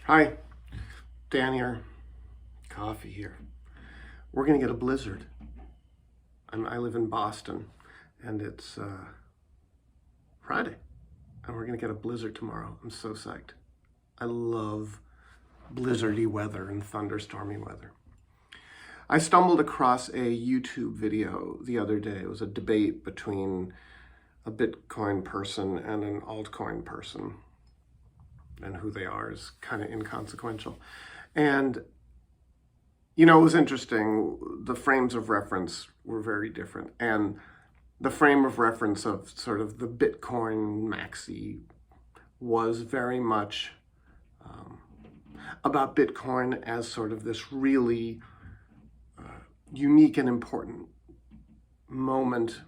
Hi, Dan here. Coffee here. We're gonna get a blizzard. I live in Boston, and it's Friday, and we're gonna get a blizzard tomorrow. I'm so psyched. I love blizzardy weather and thunderstormy weather. I stumbled across a YouTube video the other day. It was a debate between a Bitcoin person and an altcoin person, and who they are is kind of inconsequential. And it was interesting. The frames of reference were very different. And the frame of reference of sort of the Bitcoin maxi was very much about Bitcoin as sort of this really unique and important moment,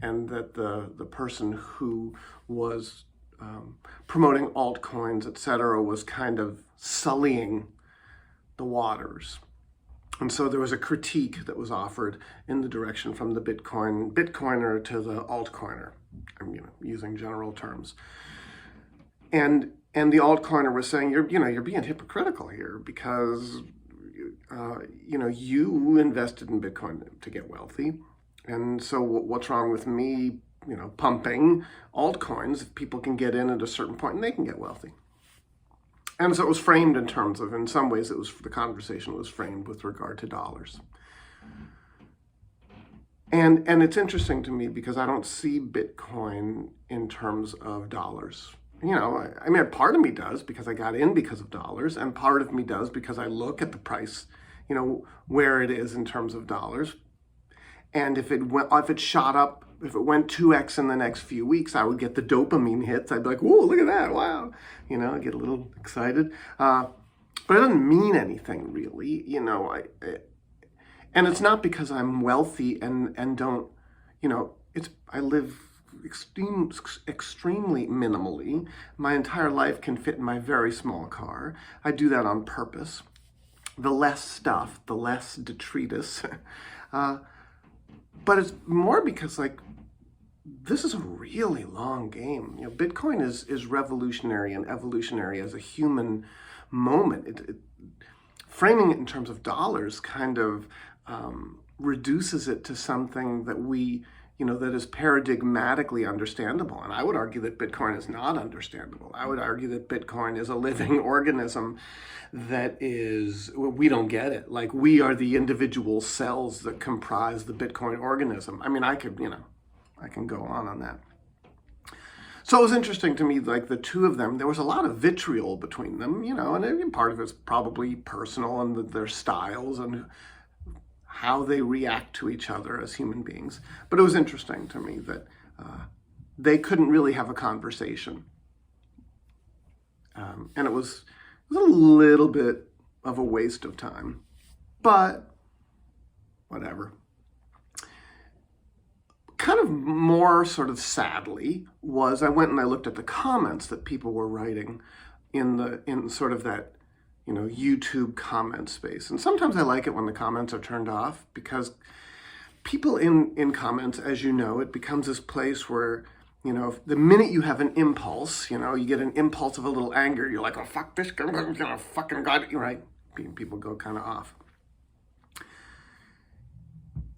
and that the person who was promoting altcoins, etc., was kind of sullying the waters. And so there was a critique that was offered in the direction from the Bitcoiner to the altcoiner. I'm using general terms. And the altcoiner was saying, you're being hypocritical here, because you invested in Bitcoin to get wealthy. And so what's wrong with me, pumping altcoins if people can get in at a certain point and they can get wealthy? And so it was framed in terms of, in some ways, the conversation was framed with regard to dollars. And it's interesting to me because I don't see Bitcoin in terms of dollars. Part of me does because I got in because of dollars, and part of me does because I look at the price, where it is in terms of dollars. And if it shot up, if it went 2x in the next few weeks, I would get the dopamine hits. I'd be like, whoa, look at that, wow. I get a little excited. But it doesn't mean anything, really. And it's not because I'm wealthy and don't, I live extremely minimally. My entire life can fit in my very small car. I do that on purpose. The less stuff, the less detritus. But it's more because, this is a really long game. Bitcoin is revolutionary and evolutionary as a human moment. Framing it in terms of dollars kind of reduces it to something that that is paradigmatically understandable. And I would argue that Bitcoin is not understandable. I would argue that Bitcoin is a living organism we don't get it. We are the individual cells that comprise the Bitcoin organism. I can go on that. So it was interesting to me, the two of them, there was a lot of vitriol between them, and part of it's probably personal and their styles and how they react to each other as human beings. But it was interesting to me that they couldn't really have a conversation. And it was a little bit of a waste of time, but whatever. Kind of more sort of sadly was I went and I looked at the comments that people were writing in sort of that YouTube comment space. And sometimes I like it when the comments are turned off, because people in comments, as it becomes this place where the minute you have an impulse, you get an impulse of a little anger, you're like, oh, fuck this guy, I'm gonna fucking God, right? People go kind of off.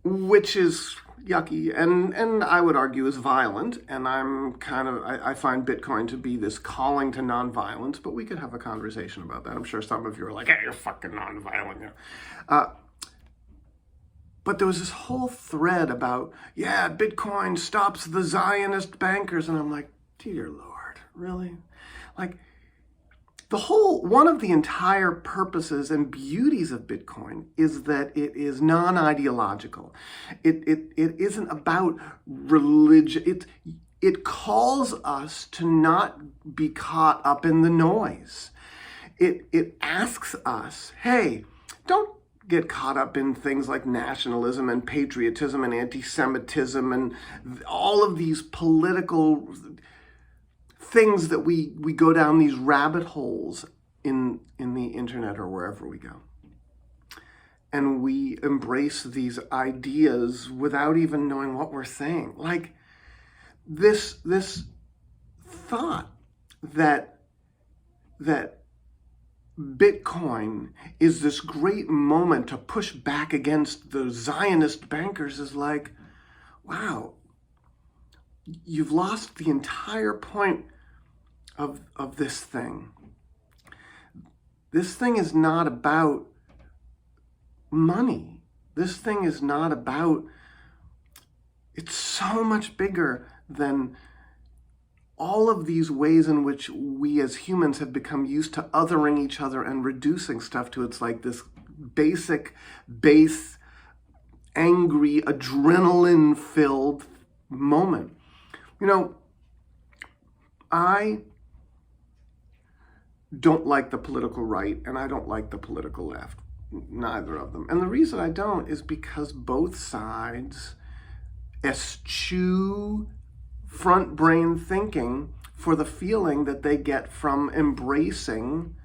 Which is yucky, and I would argue is violent, and I find Bitcoin to be this calling to nonviolence, but we could have a conversation about that. I'm sure some of you are like, hey, you're fucking nonviolent. But there was this whole thread about, Bitcoin stops the Zionist bankers, and I'm like, dear Lord, really? One of the entire purposes and beauties of Bitcoin is that it is non-ideological. It isn't about religion. It calls us to not be caught up in the noise. It asks us, hey, don't get caught up in things like nationalism and patriotism and anti-Semitism and all of these political things that we go down these rabbit holes in the internet or wherever we go. And we embrace these ideas without even knowing what we're saying. This thought that Bitcoin is this great moment to push back against the Zionist bankers is like, wow, you've lost the entire point of this thing. This thing is not about money. This thing is not about, it's so much bigger than all of these ways in which we as humans have become used to othering each other and reducing stuff to its like this basic, base, angry, adrenaline-filled moment. You know, I don't like the political right and I don't like the political left, neither of them. And the reason I don't is because both sides eschew front brain thinking for the feeling that they get from embracing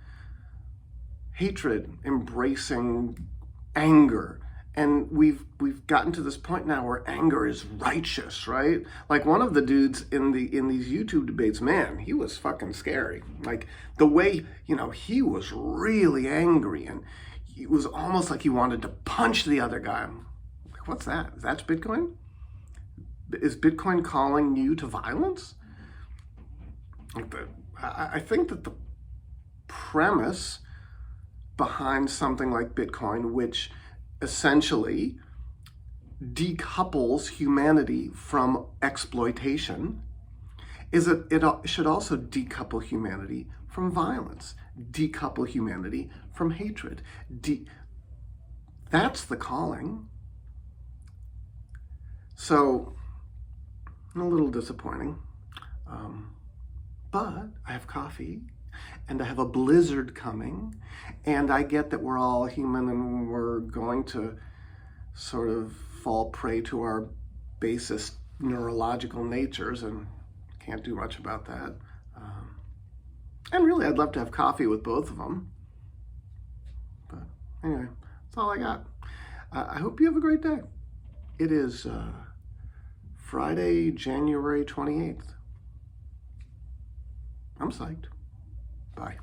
hatred, embracing anger. And we've gotten to this point now where anger is righteous, right? Like one of the dudes in these YouTube debates, man, he was fucking scary. Like the way, he was really angry and it was almost like he wanted to punch the other guy. I'm like, what's that? That's Bitcoin? Is Bitcoin calling you to violence? I think that the premise behind something like Bitcoin, which essentially decouples humanity from exploitation, is that it should also decouple humanity from violence, decouple humanity from hatred. That's the calling. So, a little disappointing, but I have coffee and I have a blizzard coming, and I get that we're all human and we're going to sort of fall prey to our basest neurological natures and can't do much about that. And really, I'd love to have coffee with both of them. But anyway, that's all I got. I hope you have a great day. It is Friday, January 28th. I'm psyched. Bye.